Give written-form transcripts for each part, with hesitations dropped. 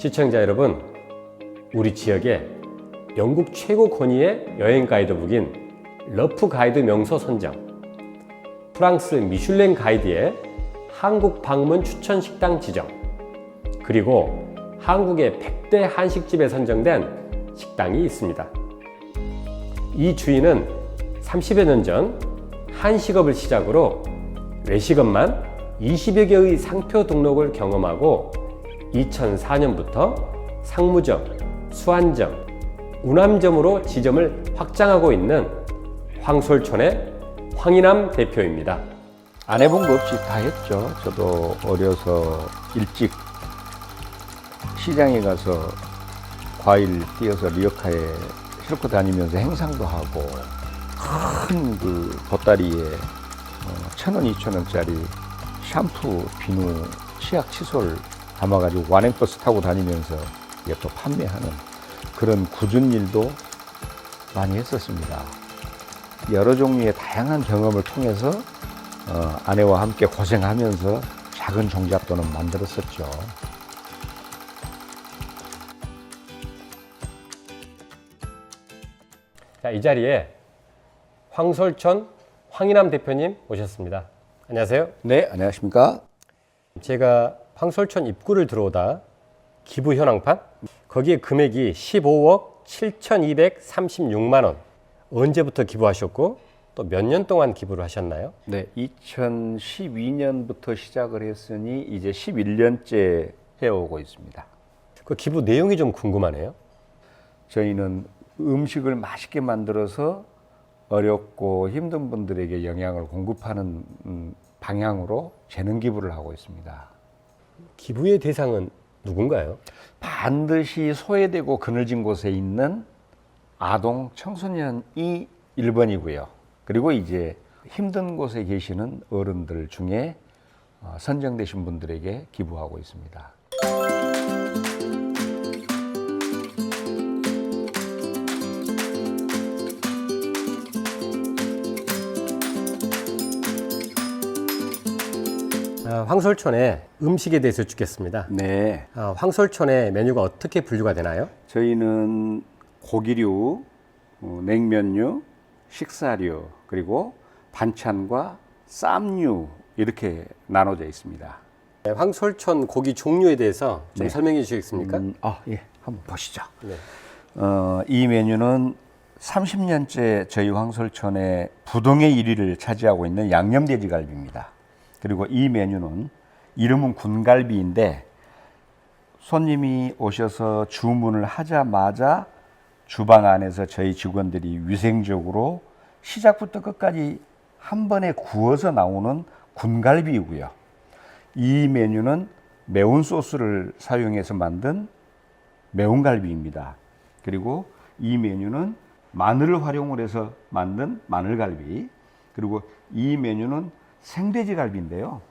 시청자 여러분, 우리 지역에 영국 최고 권위의 여행 가이드북인 러프 가이드 명소 선정, 프랑스 미슐랭 가이드의 한국 방문 추천 식당 지정, 그리고 한국의 100대 한식집에 선정된 식당이 있습니다. 이 주인은 30여 년 전 한식업을 시작으로 외식업만 20여 개의 상표 등록을 경험하고 2004년부터 상무점, 수안점, 우남점으로 지점을 확장하고 있는 황솔촌의 황인남 대표입니다. 안 해본 거 없이 다 했죠. 저도 어려서 일찍 시장에 가서 과일 띄어서 리어카에 싣고 다니면서 행상도 하고, 큰 그 보따리에 1,000원, 2,000원짜리 샴푸, 비누, 치약, 칫솔 담아가지고 완행버스 타고 다니면서 이게 또 판매하는 그런 굳은 일도 많이 했었습니다. 여러 종류의 다양한 경험을 통해서 아내와 함께 고생하면서 작은 종잣돈은 만들었었죠. 자, 이 자리에 황솔촌 황인남 대표님 오셨습니다. 안녕하세요. 네, 안녕하십니까? 제가 황솔촌 입구를 들어오다 기부 현황판, 거기에 금액이 15억 7,236만 원. 언제부터 기부하셨고 또 몇 년 동안 기부를 하셨나요? 네, 2012년부터 시작을 했으니 이제 11년째 해오고 있습니다. 그 기부 내용이 좀 궁금하네요. 저희는 음식을 맛있게 만들어서 어렵고 힘든 분들에게 영양을 공급하는 방향으로 재능 기부를 하고 있습니다. 기부의 대상은 누군가요? 반드시 소외되고 그늘진 곳에 있는 아동 청소년이 1번이고요. 그리고 이제 힘든 곳에 계시는 어른들 중에 선정되신 분들에게 기부하고 있습니다. 황솔촌의 음식에 대해서 여쭙겠습니다. 네, 황솔촌의 메뉴가 어떻게 분류가 되나요? 저희는 고기류, 냉면류, 식사류, 그리고 반찬과 쌈류 이렇게 나눠져 있습니다. 네, 황솔촌 고기 종류에 대해서 좀 네. 설명해 주시겠습니까? 예, 한번 보시죠. 네. 이 메뉴는 30년째 저희 황솔촌의 부동의 1위를 차지하고 있는 양념돼지갈비입니다. 그리고 이 메뉴는 이름은 군갈비인데, 손님이 오셔서 주문을 하자마자 주방 안에서 저희 직원들이 위생적으로 시작부터 끝까지 한 번에 구워서 나오는 군갈비이고요. 이 메뉴는 매운 소스를 사용해서 만든 매운갈비입니다. 그리고 이 메뉴는 마늘을 활용을 해서 만든 마늘갈비, 그리고 이 메뉴는 생돼지갈비인데요.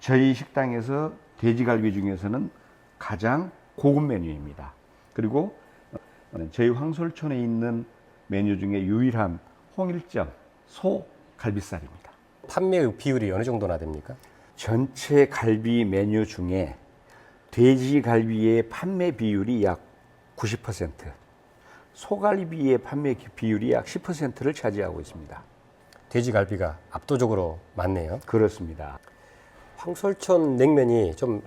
저희 식당에서 돼지갈비 중에서는 가장 고급 메뉴입니다. 그리고 저희 황솔촌에 있는 메뉴 중에 유일한 홍일점 소 갈비살입니다. 판매 비율이 어느 정도나 됩니까? 전체 갈비 메뉴 중에 돼지갈비의 판매 비율이 약 90%, 소갈비의 판매 비율이 약 10%를 차지하고 있습니다. 돼지갈비가 압도적으로 많네요. 그렇습니다. 황솔촌 냉면이 좀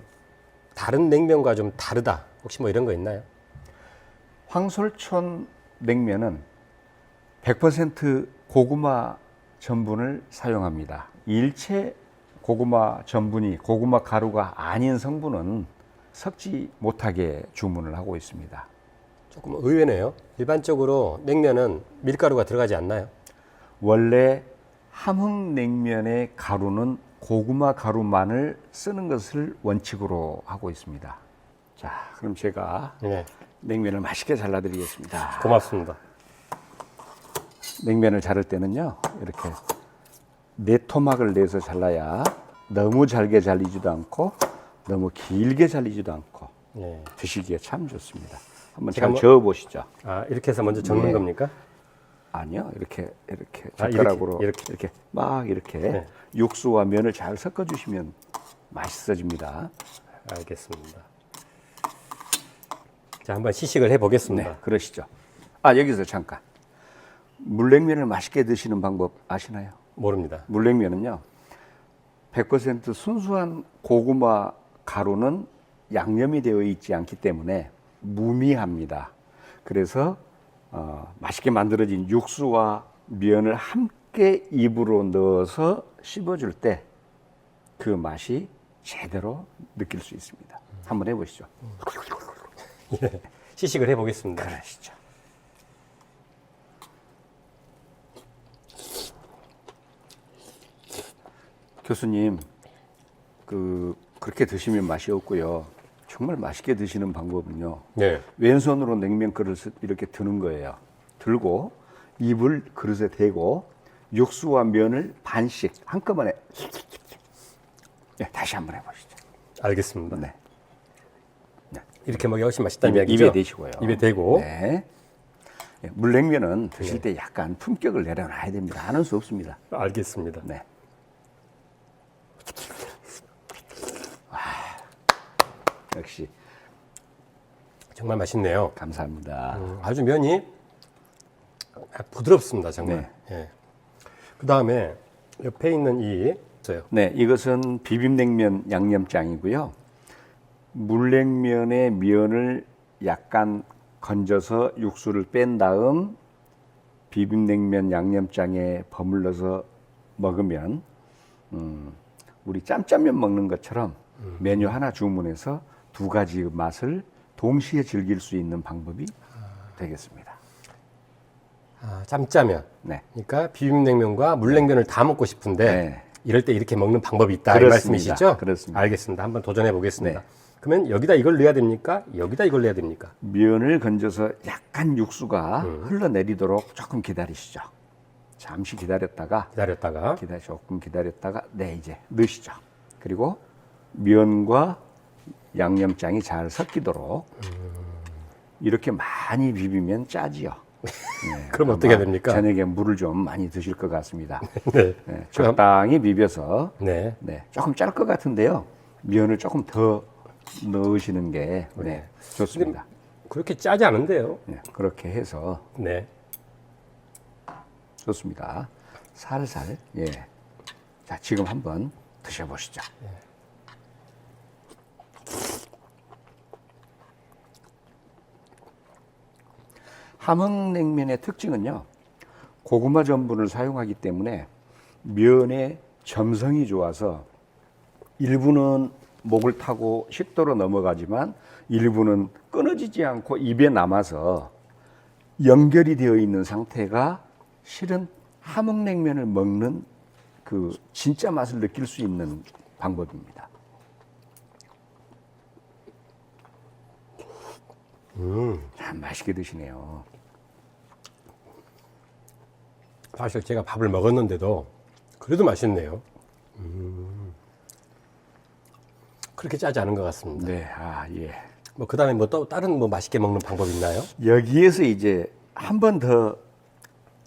다른 냉면과 좀 다르다, 혹시 뭐 이런 거 있나요? 황솔촌 냉면은 100% 고구마 전분을 사용합니다. 일체 고구마 전분이 고구마 가루가 아닌 성분은 섞지 못하게 주문을 하고 있습니다. 조금 의외네요. 일반적으로 냉면은 밀가루가 들어가지 않나요? 원래 함흥냉면의 가루는 고구마 가루만을 쓰는 것을 원칙으로 하고 있습니다. 자, 그럼 제가 네, 냉면을 맛있게 잘라드리겠습니다. 고맙습니다. 냉면을 자를 때는요, 이렇게 네 토막을 내서 잘라야 너무 잘게 잘리지도 않고 너무 길게 잘리지도 않고 네. 드시기에 참 좋습니다. 한번 제가 잘 저어 보시죠. 이렇게 해서 먼저 적는 네. 겁니까? 아니요, 이렇게 아, 젓가락으로 이렇게. 막 이렇게 네. 육수와 면을 잘 섞어주시면 맛있어집니다. 알겠습니다. 자, 한번 시식을 해보겠습니다. 네, 그러시죠. 아, 여기서 잠깐. 물냉면을 맛있게 드시는 방법 아시나요? 모릅니다. 물냉면은요, 100% 순수한 고구마 가루는 양념이 되어 있지 않기 때문에 무미합니다. 그래서 맛있게 만들어진 육수와 면을 함께 입으로 넣어서 씹어줄 때 그 맛이 제대로 느낄 수 있습니다. 한번 해보시죠. 예, 시식을 해보겠습니다. 그러시죠. 교수님, 그렇게 드시면 맛이 없고요. 정말 맛있게 드시는 방법은요. 네. 왼손으로 냉면 그릇을 이렇게 드는 거예요. 들고 입을 그릇에 대고 육수와 면을 반씩 한꺼번에. 네, 다시 한번 해보시죠. 알겠습니다. 네. 이렇게 먹이 훨씬 맛있다는 입에 이야기죠? 대시고요. 입에 대고. 네. 네, 물냉면은 드실 때 약간 품격을 내려놔야 됩니다. 안 할 수 없습니다. 알겠습니다. 네. 역시 정말 맛있네요. 감사합니다. 아주 면이 부드럽습니다, 정말. 예. 그 다음에 옆에 있는 이 있어요. 네, 이것은 비빔냉면 양념장이고요. 물냉면의 면을 약간 건져서 육수를 뺀 다음 비빔냉면 양념장에 버물러서 먹으면 우리 짬짜면 먹는 것처럼 메뉴 하나 주문해서 두 가지 맛을 동시에 즐길 수 있는 방법이 되겠습니다. 아, 짬짜면. 네. 그러니까 비빔냉면과 물냉면을 다 먹고 싶은데 네. 이럴 때 이렇게 먹는 방법이 있다 이 그렇습니다. 말씀이시죠? 그렇습니다. 알겠습니다. 한번 도전해 보겠습니다. 네. 그러면 여기다 이걸 넣어야 됩니까? 여기다 이걸 넣어야 됩니까? 면을 건져서 약간 육수가 흘러내리도록 조금 기다리시죠. 잠시 기다렸다가 기다렸다가 조금 기다렸다가 네, 이제 넣으시죠. 그리고 면과 양념장이 잘 섞이도록 이렇게 많이 비비면 짜지요. 네, 그럼 어떻게 됩니까? 저녁에 물을 좀 많이 드실 것 같습니다. 네. 네, 적당히 비벼서 네. 네, 조금 짤 것 같은데요. 면을 조금 더 넣으시는 게 네, 좋습니다. 그렇게 짜지 않은데요. 네, 그렇게 해서 네. 좋습니다. 살살. 예. 자, 지금 한번 드셔보시죠. 함흥냉면의 특징은요, 고구마 전분을 사용하기 때문에 면의 점성이 좋아서 일부는 목을 타고 식도로 넘어가지만 일부는 끊어지지 않고 입에 남아서 연결이 되어 있는 상태가 실은 함흥냉면을 먹는 그 진짜 맛을 느낄 수 있는 방법입니다. 참 맛있게 드시네요. 사실 제가 밥을 먹었는데도 그래도 맛있네요. 그렇게 짜지 않은 것 같습니다. 네, 아 예. 뭐 그다음에 뭐 또 다른 뭐 맛있게 먹는 방법 있나요? 여기에서 이제 한 번 더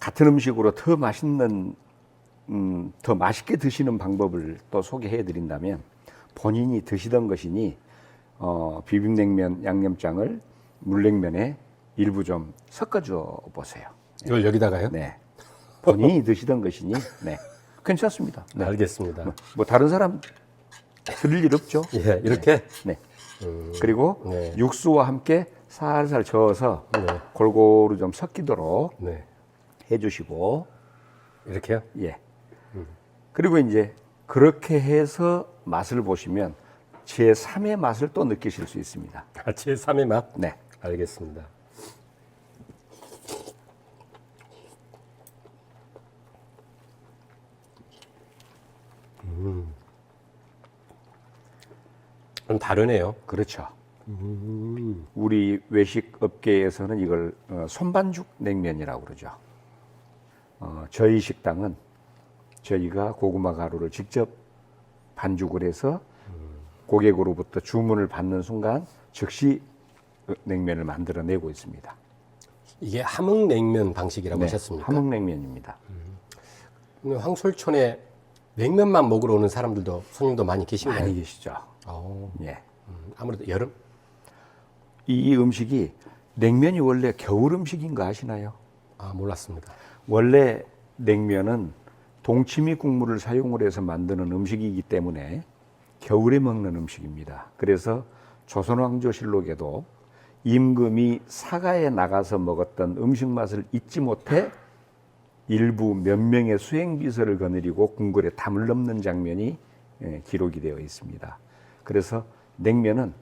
같은 음식으로 더 맛있는, 더 맛있게 드시는 방법을 또 소개해 드린다면 본인이 드시던 것이니 비빔냉면 양념장을 물냉면에 일부 좀 섞어줘 보세요. 이걸 여기다가요? 네. 본인이 드시던 것이니 네. 괜찮습니다. 네, 알겠습니다. 뭐 다른 사람 드릴 일 없죠. 예, 이렇게 네. 그리고 네. 육수와 함께 살살 저어서 네. 골고루 좀 섞이도록 네. 해주시고 이렇게요? 예. 그리고 이제 그렇게 해서 맛을 보시면 제3의 맛을 또 느끼실 수 있습니다. 제 3의 맛? 네. 알겠습니다. 좀 다르네요. 그렇죠. 우리 외식 업계에서는 이걸 손반죽 냉면이라고 그러죠. 저희 식당은 저희가 고구마 가루를 직접 반죽을 해서 고객으로부터 주문을 받는 순간 즉시 냉면을 만들어내고 있습니다. 이게 함흥냉면 방식이라고 하셨습니까? 함흥냉면입니다. 황솔촌에 냉면만 먹으러 오는 사람들도 손님도 많이 계신가요? 많이 계시죠. 어, 예. 아무래도 여름? 이 음식이 냉면이 원래 겨울 음식인 거 아시나요? 아, 몰랐습니다. 원래 냉면은 동치미 국물을 사용을 해서 만드는 음식이기 때문에 겨울에 먹는 음식입니다. 그래서 조선왕조실록에도 임금이 사가에 나가서 먹었던 음식 맛을 잊지 못해 일부 몇 명의 수행비서를 거느리고 궁궐에 담을 넘는 장면이 기록이 되어 있습니다. 그래서 냉면은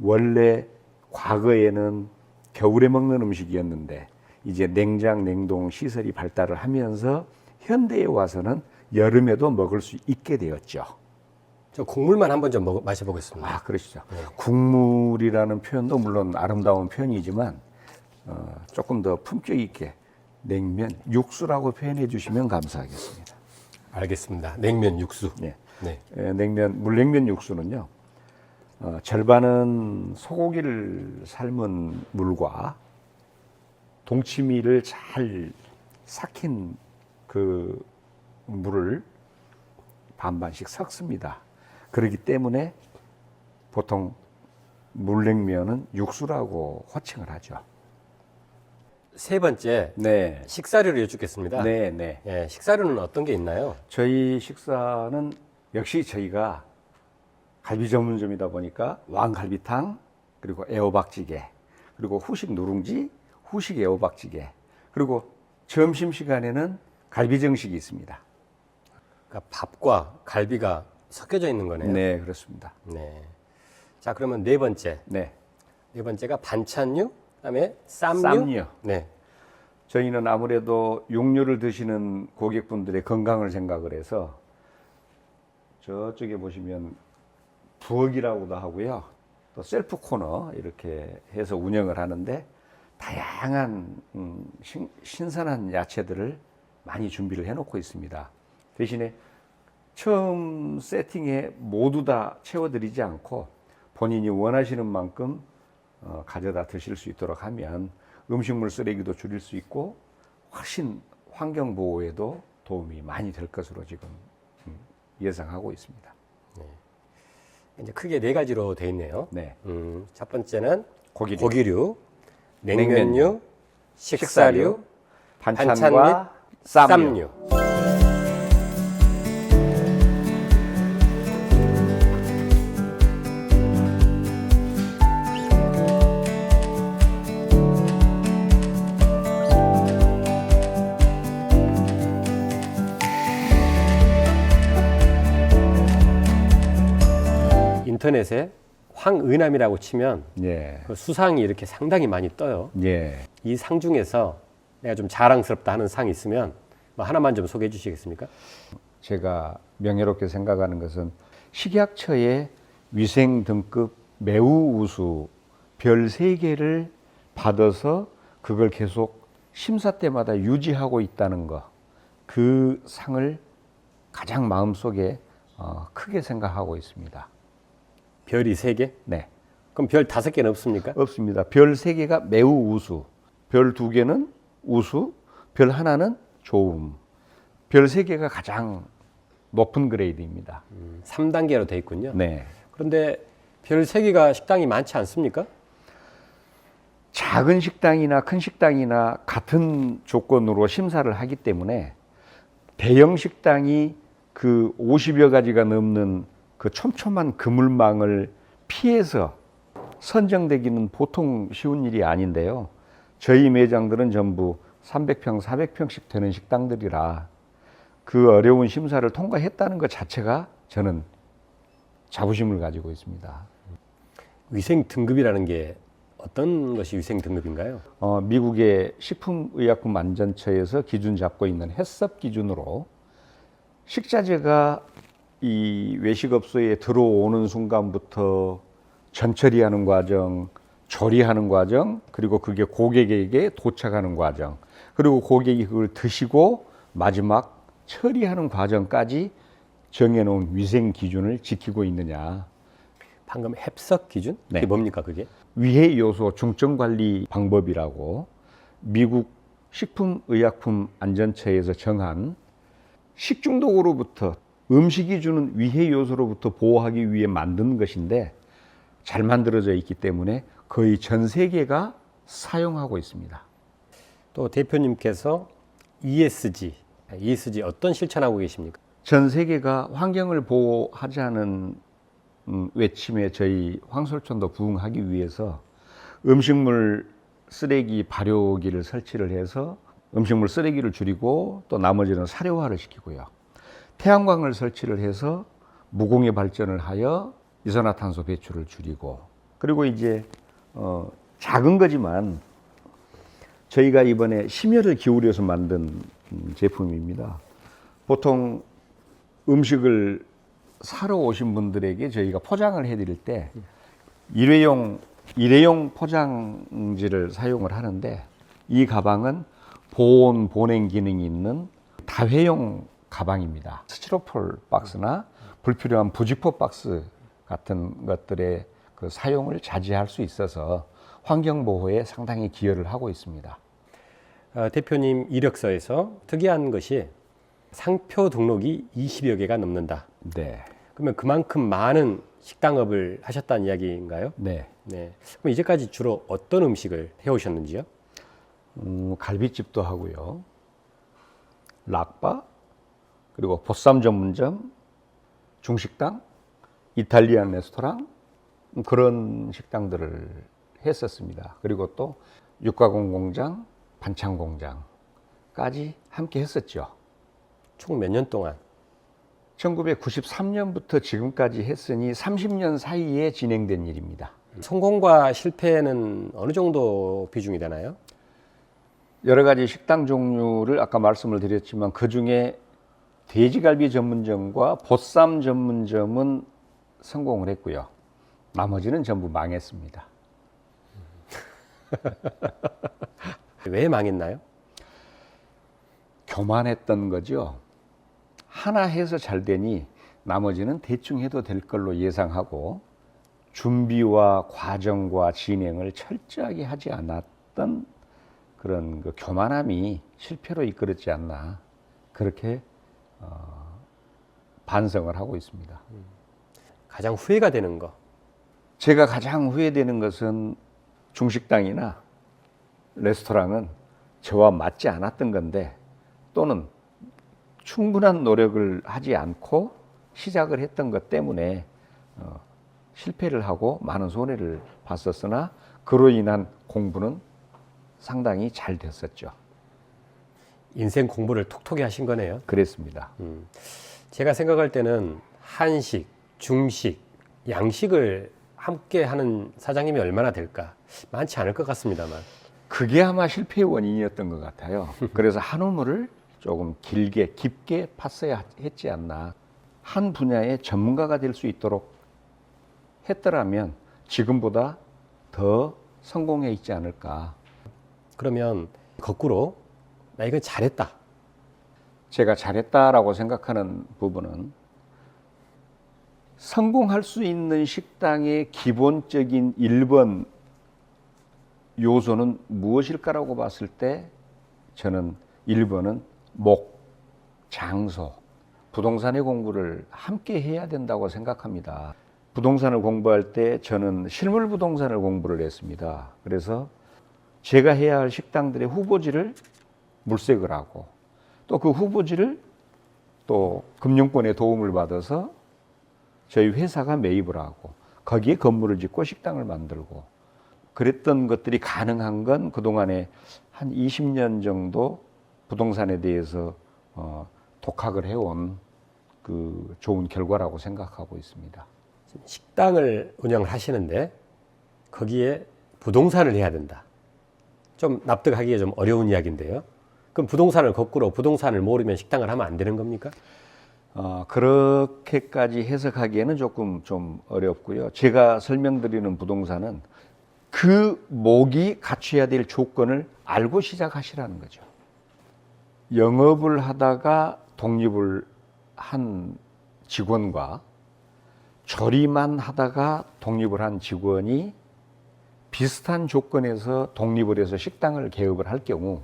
원래 과거에는 겨울에 먹는 음식이었는데 이제 냉장, 냉동 시설이 발달을 하면서 현대에 와서는 여름에도 먹을 수 있게 되었죠. 저 국물만 한번 좀 마셔보겠습니다. 아, 그러시죠. 국물이라는 표현도 물론 아름다운 표현이지만 조금 더 품격 있게 냉면, 육수라고 표현해 주시면 감사하겠습니다. 알겠습니다. 냉면 육수. 네. 네. 냉면, 물냉면 육수는요, 절반은 소고기를 삶은 물과 동치미를 잘 삭힌 그 물을 반반씩 섞습니다. 그렇기 때문에 보통 물냉면은 육수라고 호칭을 하죠. 세 번째, 네. 식사료를 여쭙겠습니다. 네, 네. 예, 식사료는 어떤 게 있나요? 저희 식사는 역시 저희가 갈비 전문점이다 보니까 왕갈비탕, 그리고 애호박찌개, 그리고 후식 누룽지, 후식 애호박찌개, 그리고 점심시간에는 갈비정식이 있습니다. 그러니까 밥과 갈비가 섞여져 있는 거네요. 네, 그렇습니다. 네. 자, 그러면 네 번째. 네. 네 번째가 반찬류, 그다음에 쌈류. 쌈류. 네. 저희는 아무래도 육류를 드시는 고객분들의 건강을 생각을 해서 저쪽에 보시면 부엌이라고도 하고요. 또 셀프 코너 이렇게 해서 운영을 하는데 다양한 신선한 야채들을 많이 준비를 해놓고 있습니다. 대신에 처음 세팅에 모두 다 채워드리지 않고 본인이 원하시는 만큼 가져다 드실 수 있도록 하면 음식물 쓰레기도 줄일 수 있고 훨씬 환경 보호에도 도움이 많이 될 것으로 지금 예상하고 있습니다. 이제 크게 네 가지로 돼 있네요. 네. 첫 번째는 고기류. 고기류, 냉면류, 냉면류, 식사류, 반찬과 쌈류. 쌈류. 인터넷에 황은암이라고 치면 예. 그 수상이 이렇게 상당히 많이 떠요. 예. 이 상 중에서 내가 좀 자랑스럽다 하는 상이 있으면 뭐 하나만 좀 소개해 주시겠습니까? 제가 명예롭게 생각하는 것은 식약처의 위생 등급 매우 우수 별 3개를 받아서 그걸 계속 심사 때마다 유지하고 있다는 거. 그 상을 가장 마음속에 크게 생각하고 있습니다. 별이 3개? 네. 그럼 별 5개는 없습니까? 없습니다. 별 3개가 매우 우수, 별 2개는 우수, 별 1는 좋음. 별 3개가 가장 높은 그레이드입니다. 3단계로 돼 있군요. 네. 그런데 별 3개가 식당이 많지 않습니까? 작은 식당이나 큰 식당이나 같은 조건으로 심사를 하기 때문에 대형 식당이 그 50여 가지가 넘는 그 촘촘한 그물망을 피해서 선정되기는 보통 쉬운 일이 아닌데요. 저희 매장들은 전부 300평, 400평씩 되는 식당들이라 그 어려운 심사를 통과했다는 것 자체가 저는 자부심을 가지고 있습니다. 위생 등급이라는 게 어떤 것이 위생 등급인가요? 미국의 식품의약품안전처에서 기준 잡고 있는 해썹 기준으로 식자재가 이 외식업소에 들어오는 순간부터 전처리하는 과정, 조리하는 과정, 그리고 그게 고객에게 도착하는 과정, 그리고 고객이 그걸 드시고 마지막 처리하는 과정까지 정해놓은 위생 기준을 지키고 있느냐. 방금 햅석 기준? 네. 그게 뭡니까 그게? 위해 요소 중점 관리 방법이라고 미국 식품의약품안전처에서 정한 식중독으로부터 음식이 주는 위해 요소로부터 보호하기 위해 만든 것인데 잘 만들어져 있기 때문에 거의 전 세계가 사용하고 있습니다. 또 대표님께서 ESG 어떤 실천하고 계십니까? 전 세계가 환경을 보호하자는 외침에 저희 황솔촌도 부응하기 위해서 음식물 쓰레기 발효기를 설치를 해서 음식물 쓰레기를 줄이고 또 나머지는 사료화를 시키고요. 태양광을 설치를 해서 무공해 발전을 하여 이산화탄소 배출을 줄이고, 그리고 이제 작은 거지만 저희가 이번에 심혈을 기울여서 만든 제품입니다. 보통 음식을 사러 오신 분들에게 저희가 포장을 해드릴 때 일회용 포장지를 사용을 하는데, 이 가방은 보냉 기능이 있는 다회용 가방입니다. 스티로폴 박스나 불필요한 부직포 박스 같은 것들의 그 사용을 자제할 수 있어서 환경 보호에 상당히 기여를 하고 있습니다. 대표님 이력서에서 특이한 것이 상표 등록이 20여 개가 넘는다. 네. 그러면 그만큼 많은 식당업을 하셨다는 이야기인가요? 네. 네. 그럼 이제까지 주로 어떤 음식을 해오셨는지요? 갈비집도 하고요. 락바, 그리고 보쌈 전문점, 중식당, 이탈리안 레스토랑, 그런 식당들을 했었습니다. 그리고 또 육가공 공장, 반찬 공장까지 함께 했었죠. 총 몇 년 동안? 1993년부터 지금까지 했으니 30년 사이에 진행된 일입니다. 성공과 실패는 어느 정도 비중이 되나요? 여러 가지 식당 종류를 아까 말씀을 드렸지만, 그 중에 돼지갈비 전문점과 보쌈 전문점은 성공을 했고요. 나머지는 전부 망했습니다. 왜 망했나요? 교만했던 거죠. 하나 해서 잘 되니 나머지는 대충 해도 될 걸로 예상하고, 준비와 과정과 진행을 철저하게 하지 않았던 그런 그 교만함이 실패로 이끌었지 않나, 그렇게 반성을 하고 있습니다. 가장 후회가 되는 거. 제가 가장 후회되는 것은 중식당이나 레스토랑은 저와 맞지 않았던 건데, 또는 충분한 노력을 하지 않고 시작을 했던 것 때문에 실패를 하고 많은 손해를 봤었으나, 그로 인한 공부는 상당히 잘 됐었죠. 인생 공부를 톡톡히 하신 거네요. 그랬습니다. 제가 생각할 때는 한식, 중식, 양식을 함께 하는 사장님이 얼마나 될까? 많지 않을 것 같습니다만. 그게 아마 실패의 원인이었던 것 같아요. 그래서 한 우물을 조금 길게 깊게 팠어야 했지 않나. 한 분야의 전문가가 될 수 있도록 했더라면 지금보다 더 성공해 있지 않을까. 그러면 거꾸로 나 이건 잘했다. 제가 잘했다라고 생각하는 부분은, 성공할 수 있는 식당의 기본적인 1번 요소는 무엇일까라고 봤을 때, 저는 1번은 목, 장소, 부동산의 공부를 함께 해야 된다고 생각합니다. 부동산을 공부할 때 저는 실물 부동산을 공부를 했습니다. 그래서 제가 해야 할 식당들의 후보지를 물색을 하고, 또 그 후보지를 또 금융권의 도움을 받아서 저희 회사가 매입을 하고, 거기에 건물을 짓고 식당을 만들고, 그랬던 것들이 가능한 건 그동안에 한 20년 정도 부동산에 대해서 독학을 해온 그 좋은 결과라고 생각하고 있습니다. 식당을 운영을 하시는데 거기에 부동산을 해야 된다. 좀 납득하기가 좀 어려운 이야기인데요. 그럼 부동산을 부동산을 모르면 식당을 하면 안 되는 겁니까? 그렇게까지 해석하기에는 조금 좀 어렵고요. 제가 설명드리는 부동산은 그 목이 갖춰야 될 조건을 알고 시작하시라는 거죠. 영업을 하다가 독립을 한 직원과 조리만 하다가 독립을 한 직원이 비슷한 조건에서 독립을 해서 식당을 개업을 할 경우,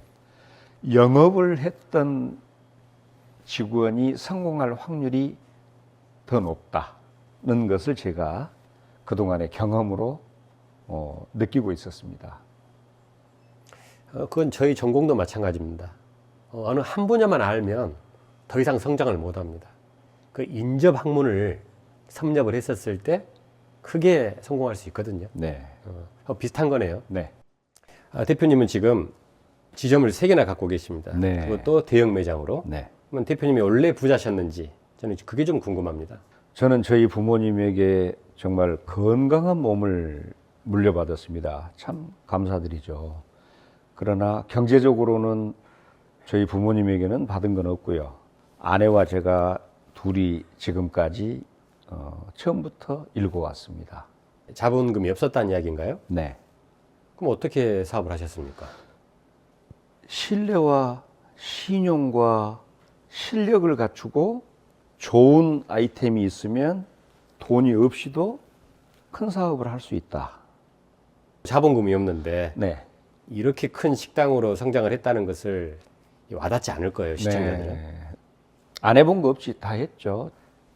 영업을 했던 직원이 성공할 확률이 더 높다는 것을 제가 그동안의 경험으로 느끼고 있었습니다. 그건 저희 전공도 마찬가지입니다. 어느 한 분야만 알면 더 이상 성장을 못 합니다. 그 인접 학문을 섭렵을 했었을 때 크게 성공할 수 있거든요. 네. 비슷한 거네요. 네. 대표님은 지금 지점을 3개나 갖고 계십니다. 네. 그것도 대형 매장으로. 네. 그러면 대표님이 원래 부자셨는지 저는 그게 좀 궁금합니다. 저는 저희 부모님에게 정말 건강한 몸을 물려받았습니다. 참 감사드리죠. 그러나 경제적으로는 저희 부모님에게는 받은 건 없고요. 아내와 제가 둘이 지금까지 처음부터 일궈왔습니다. 자본금이 없었다는 이야기인가요? 네. 그럼 어떻게 사업을 하셨습니까? 신뢰와 신용과 실력을 갖추고 좋은 아이템이 있으면 돈이 없이도 큰 사업을 할 수 있다. 자본금이 없는데 네. 이렇게 큰 식당으로 성장을 했다는 것을 와닿지 않을 거예요, 시청자들은. 네. 안 해본 거 없이 다 했죠.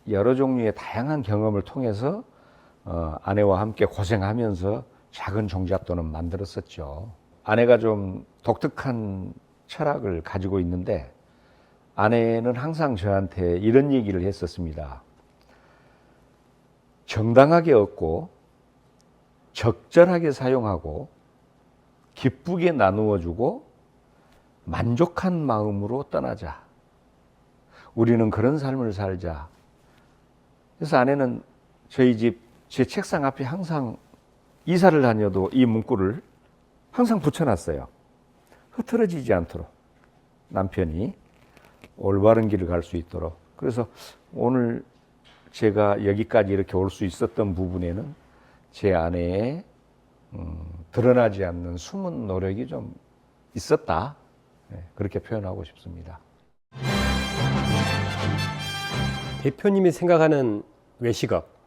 여러 종류의 다양한 경험을 통해서 아내와 함께 고생하면서 작은 종잣돈은 만들었었죠. 아내가 좀 독특한 철학을 가지고 있는데 아내는 항상 저한테 이런 얘기를 했었습니다. 정당하게 얻고 적절하게 사용하고 기쁘게 나누어주고 만족한 마음으로 떠나자. 우리는 그런 삶을 살자. 그래서 아내는 저희 집 제 책상 앞에 항상 이사를 다녀도 이 문구를 항상 붙여놨어요. 흐트러지지 않도록 남편이 올바른 길을 갈 수 있도록. 그래서 오늘 제가 여기까지 이렇게 올 수 있었던 부분에는 제 아내의 드러나지 않는 숨은 노력이 좀 있었다. 네, 그렇게 표현하고 싶습니다. 대표님이 생각하는 외식업,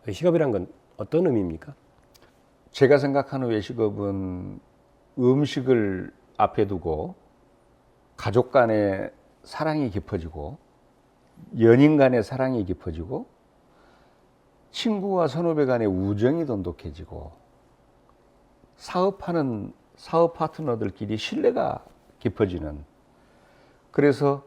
외식업이란 건 어떤 의미입니까? 제가 생각하는 외식업은 음식을 앞에 두고 가족 간의 사랑이 깊어지고 연인 간의 사랑이 깊어지고 친구와 선후배 간의 우정이 돈독해지고 사업하는 사업 파트너들끼리 신뢰가 깊어지는, 그래서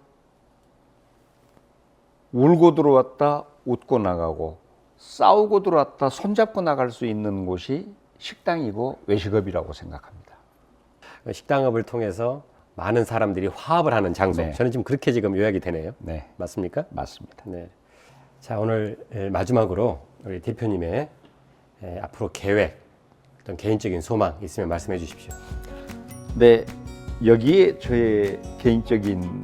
울고 들어왔다 웃고 나가고 싸우고 들어왔다 손잡고 나갈 수 있는 곳이 식당이고 외식업이라고 생각합니다. 식당업을 통해서 많은 사람들이 화합을 하는 장소. 네. 저는 지금 그렇게 지금 요약이 되네요. 네, 맞습니까? 맞습니다. 네. 자, 오늘 마지막으로 우리 대표님의 앞으로 계획, 어떤 개인적인 소망 있으면 말씀해 주십시오. 네, 여기에 저의 개인적인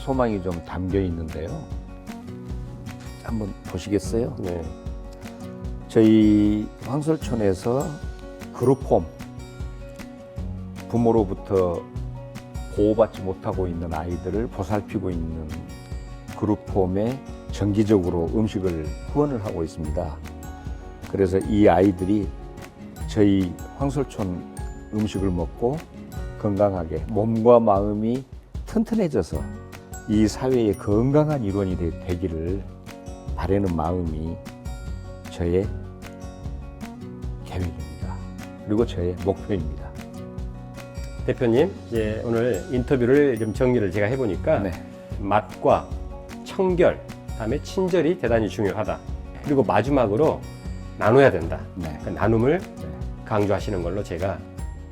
소망이 좀 담겨 있는데요. 한번 보시겠어요? 네. 저희 황설촌에서 그룹홈, 부모로부터 보호받지 못하고 있는 아이들을 보살피고 있는 그룹홈에 정기적으로 음식을 후원을 하고 있습니다. 그래서 이 아이들이 저희 황설촌 음식을 먹고 건강하게 몸과 마음이 튼튼해져서 이 사회의 건강한 일원이 되기를 바라는 마음이 저의 계획입니다. 그리고 저의 목표입니다. 대표님, 이제 오늘 인터뷰를 좀 정리를 제가 해보니까 네. 맛과 청결, 다음에 친절이 대단히 중요하다. 그리고 마지막으로 나눠야 된다. 네. 그 나눔을 네. 강조하시는 걸로 제가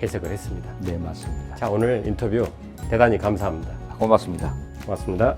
해석을 했습니다. 네, 맞습니다. 자, 오늘 인터뷰 대단히 감사합니다. 고맙습니다. 고맙습니다.